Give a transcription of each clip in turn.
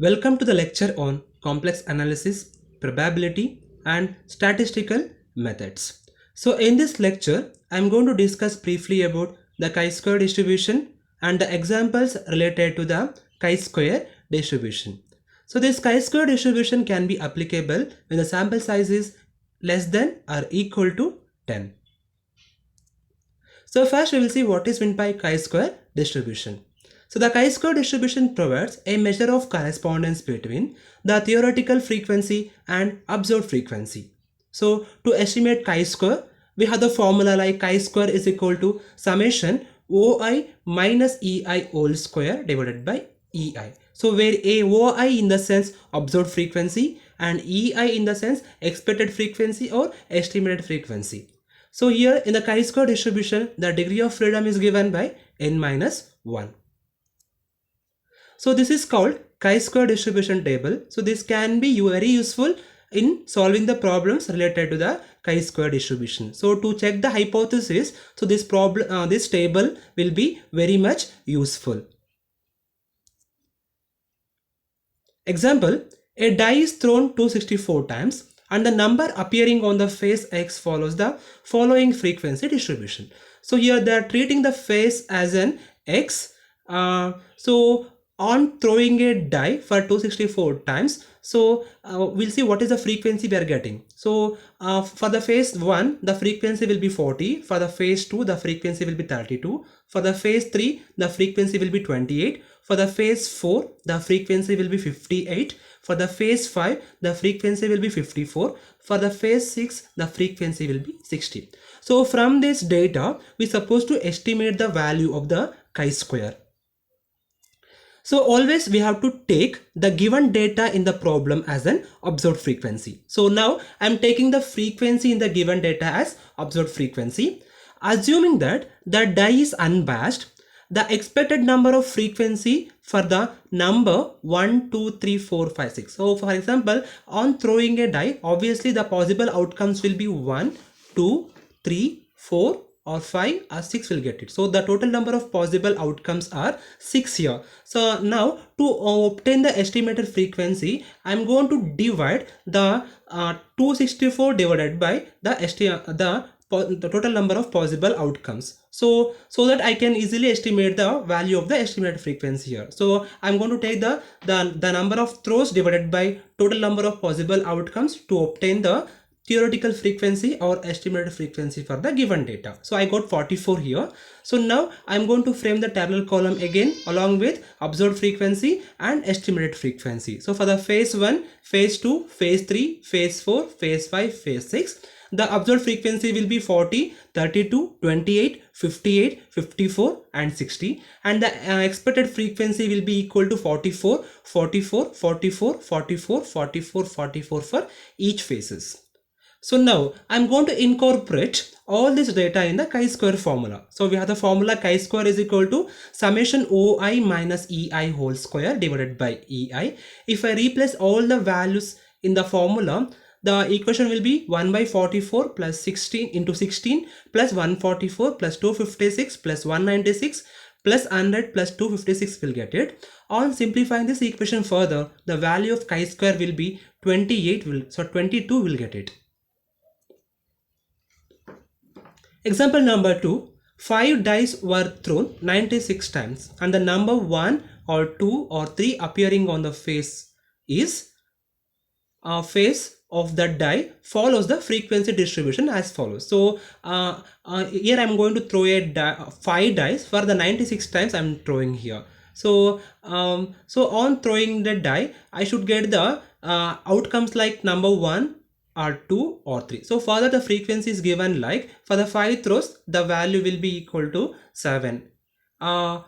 Welcome to the lecture on complex analysis, probability, and statistical methods. So, in this lecture, I am going to discuss briefly about the chi-square distribution and the examples related to the chi-square distribution. So, this chi-square distribution can be applicable when the sample size is less than or equal to 10. So first we will see what is meant by chi-square distribution. So the chi-square distribution provides a measure of correspondence between the theoretical frequency and observed frequency. So to estimate chi-square, we have the formula like chi-square is equal to summation OI minus EI whole square divided by EI. So where a OI in the sense observed frequency and EI in the sense expected frequency or estimated frequency. So here in the chi-square distribution, the degree of freedom is given by n minus 1. So this is called chi-square distribution table. So this can be very useful in solving the problems related to the chi-square distribution. So to check the hypothesis, so this problem, this table will be very much useful. Example, a die is thrown 264 times and the number appearing on the face X follows the following frequency distribution. So here they are treating the face as an X. So on throwing a die for 264 times, so we'll see what is the frequency we are getting. So for the phase 1 the frequency will be 40, for the phase 2 the frequency will be 32, for the phase 3 the frequency will be 28, for the phase 4 the frequency will be 58, for the phase 5 the frequency will be 54, for the phase 6 the frequency will be 60. So from this data we supposed to estimate the value of the chi-square. So always we have to take the given data in the problem as an observed frequency. So now I am taking the frequency in the given data as observed frequency. Assuming that the die is unbiased, the expected number of frequency for the number 1, 2, 3, 4, 5, 6. So for example, on throwing a die, obviously the possible outcomes will be 1, 2, 3, 4, or 5 or 6 will get it. So the total number of possible outcomes are 6 here. So now to obtain the estimated frequency, I am going to divide the 264 divided by the total number of possible outcomes. So that I can easily estimate the value of the estimated frequency here. So I'm going to take the number of throws divided by total number of possible outcomes to obtain the theoretical frequency or estimated frequency for the given data. So I got 44 here. So now I'm going to frame the tabular column again along with observed frequency and estimated frequency. So for the phase 1, phase 2, phase 3, phase 4, phase 5, phase 6, the observed frequency will be 40, 32, 28, 58, 54 and 60, and the expected frequency will be equal to 44, 44, 44, 44, 44, 44 for each phases. So now I'm going to incorporate all this data in the chi-square formula. So we have the formula chi-square is equal to summation OI minus EI whole square divided by EI. If I replace all the values in the formula, the equation will be 1 by 44 plus 16 into 16 plus 144 plus 256 plus 196 plus 100 plus 256 will get it. On simplifying this equation further, the value of chi-square will be 28, so 22 will get it. Example number 2, 5 dice were thrown 96 times and the number 1 or 2 or 3 appearing on the face is face of the die follows the frequency distribution as follows. So here I am going to throw a 5 dice for the 96 times I am throwing here. So on throwing the die I should get the outcomes like number 1 or 2 or 3. So further the frequency is given like for the 5 throws the value will be equal to 7. For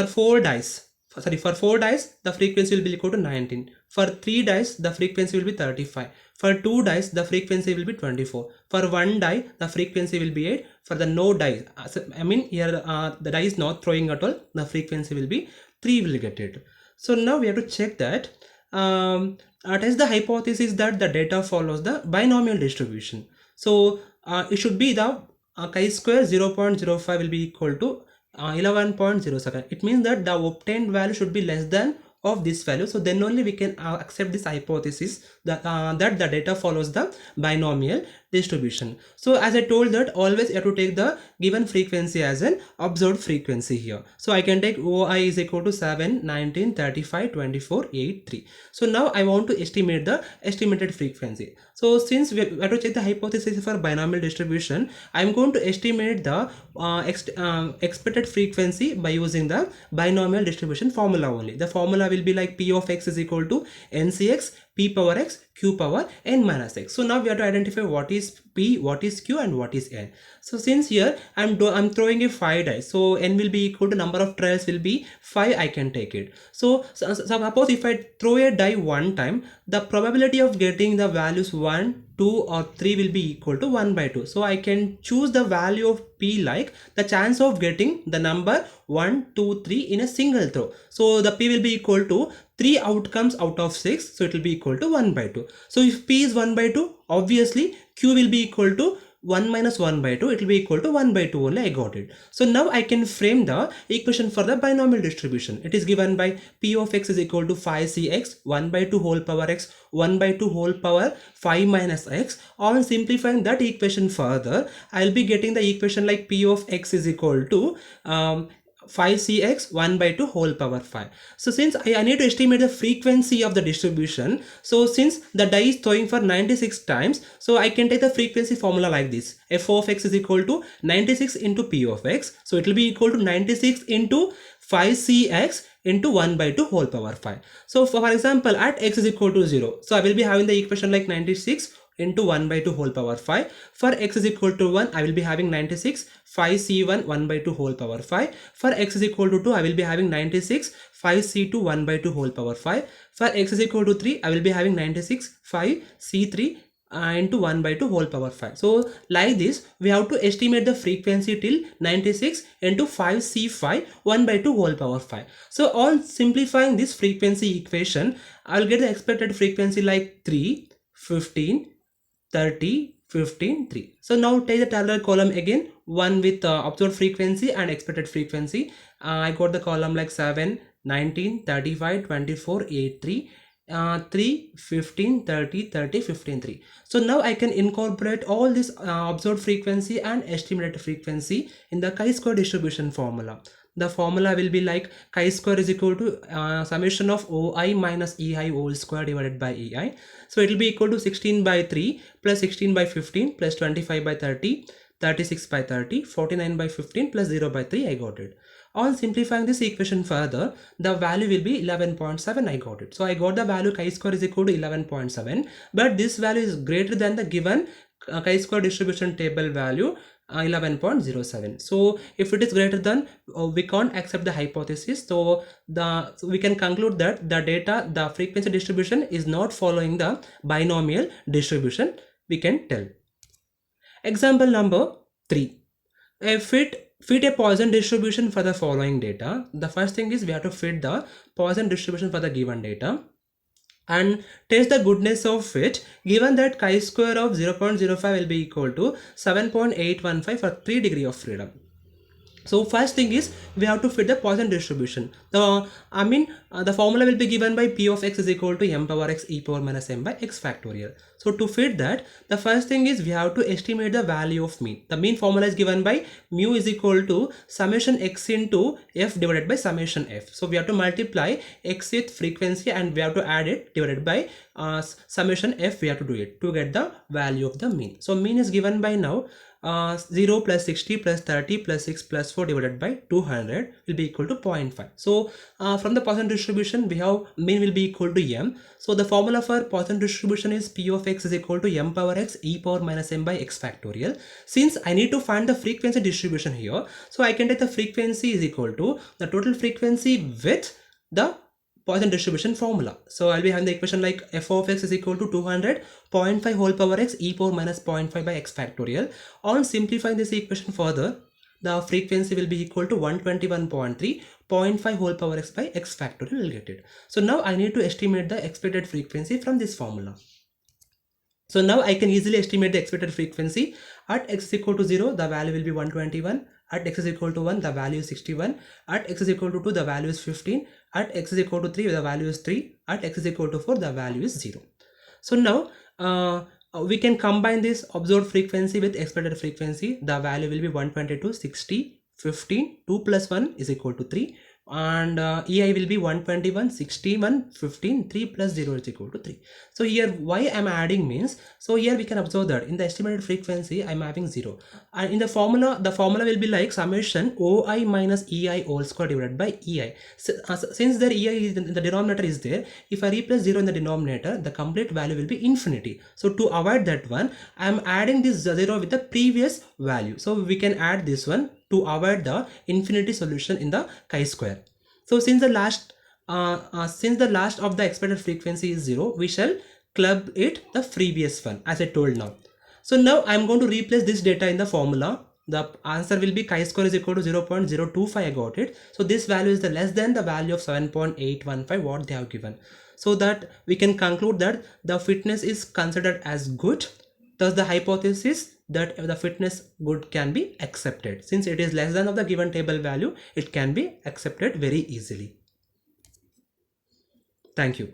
4 dice, for 4 dice the frequency will be equal to 19. For 3 dice the frequency will be 35. For 2 dice the frequency will be 24. For 1 die the frequency will be 8. For the no die, I mean here the die is not throwing at all, the frequency will be 3 will get it. So now we have to check that test the hypothesis that the data follows the binomial distribution. So it should be the chi-square 0.05 will be equal to 11.07. It means that the obtained value should be less than of this value, so then only we can accept this hypothesis that that the data follows the binomial distribution. So as I told that always you have to take the given frequency as an observed frequency here. So I can take OI is equal to 7, 19, 35, 24, 8, 3. So now I want to estimate the estimated frequency. So since we have to check the hypothesis for binomial distribution, I am going to estimate the expected frequency by using the binomial distribution formula only. The formula will be like P of x is equal to NCX P power x Q power n minus x. So now we have to identify what is P, what is Q, and what is n. So since here I'm throwing a 5 dice, so n will be equal to number of trials will be 5, I can take it. So suppose if I throw a die one time, the probability of getting the values 1, 2 or 3 will be equal to 1 by 2. So I can choose the value of P like the chance of getting the number 1, 2, 3 in a single throw. So the P will be equal to 3 outcomes out of 6, so it will be equal to 1 by 2. So if P is 1 by 2, obviously Q will be equal to 1 minus 1 by 2, it will be equal to 1 by 2 only. I got it. So now I can frame the equation for the binomial distribution. It is given by P of x is equal to 5cx 1 by 2 whole power x 1 by 2 whole power 5 minus x. On simplifying that equation further, I will be getting the equation like P of x is equal to 5cx 1 by 2 whole power 5. So since I need to estimate the frequency of the distribution, so since the die is throwing for 96 times, so I can take the frequency formula like this. F of x is equal to 96 into P of x, so it will be equal to 96 into 5cx into 1 by 2 whole power 5. So for example at x is equal to 0, so I will be having the equation like 96 into 1 by 2 whole power 5. For x is equal to 1, I will be having 96 5c1 1 by 2 whole power 5. For x is equal to 2, I will be having 96 5c2 1 by 2 whole power 5. For x is equal to 3, I will be having 96 5c3 into 1 by 2 whole power 5. So like this we have to estimate the frequency till 96 into 5c5 1 by 2 whole power 5. So on simplifying this frequency equation, I will get the expected frequency like 3, 15, 30, 15, 3. So now take the tabular column again, one with observed frequency and expected frequency. I got the column like 7, 19, 35, 24, 8, 3. 3, 15, 30, 30, 15, 3. So now I can incorporate all this observed frequency and estimated frequency in the chi-square distribution formula. The formula will be like chi-square is equal to summation of OI minus EI whole square divided by EI. So it will be equal to 16 by 3 plus 16 by 15 plus 25 by 30, 36 by 30, 49 by 15 plus 0 by 3. I got it. On simplifying this equation further, the value will be 11.7. I got it. So I got the value chi-square is equal to 11.7, but this value is greater than the given chi-square distribution table value 11.07. So if it is greater than, we can't accept the hypothesis. So we can conclude that the frequency distribution is not following the binomial distribution. We can tell. Example number 3. Fit a Poisson distribution for the following data. The first thing is we have to fit the Poisson distribution for the given data and test the goodness of it, given that chi-square of 0.05 will be equal to 7.815 for 3 degree of freedom. So first thing is we have to fit the Poisson distribution. The formula will be given by P of x is equal to m power x e power minus m by x factorial. So to fit that, the first thing is we have to estimate the value of mean. The mean formula is given by mu is equal to summation x into f divided by summation f. So we have to multiply x with frequency and we have to add it divided by summation f. We have to do it to get the value of the mean. So mean is given by now 0 plus 60 plus 30 plus 6 plus 4 divided by 200 will be equal to 0.5. So from the Poisson distribution we have mean will be equal to m. So the formula for Poisson distribution is P of x is equal to m power x e power minus m by x factorial. Since I need to find the frequency distribution here, so I can take the frequency is equal to the total frequency with the Poisson distribution formula. So I'll be having the equation like f of x is equal to 200 0.5 whole power x e power minus 0.5 by x factorial. On simplifying this equation further, the frequency will be equal to 121.3 0.5 whole power x by x factorial. Will get it. So now I need to estimate the expected frequency from this formula. So now I can easily estimate the expected frequency at x is equal to 0. The value will be 121. At x is equal to 1, the value is 61. At x is equal to 2, the value is 15. At x is equal to 3, the value is 3. At x is equal to 4, the value is 0. So now we can combine this observed frequency with expected frequency. The value will be 122, 60, 15. 2 plus 1 is equal to 3. And EI will be 121, 61, 15, 3 plus 0 is equal to 3. So here why I'm adding means, so here we can observe that in the estimated frequency I'm having 0. And in the formula will be like summation OI minus EI whole square divided by EI. So, since the EI is in the denominator is there, if I replace 0 in the denominator, the complete value will be infinity. So to avoid that one, I'm adding this 0 with the previous value. So we can add this one to avoid the infinity solution in the chi-square. So since the last of the expected frequency is 0, we shall club it the previous one as I told now. So now I'm going to replace this data in the formula. The answer will be chi-square is equal to 0.025. I got it. So this value is the less than the value of 7.815 what they have given. So that we can conclude that the fitness is considered as good. Thus the hypothesis that the fitness good can be accepted. Since it is less than of the given table value, it can be accepted very easily. Thank you.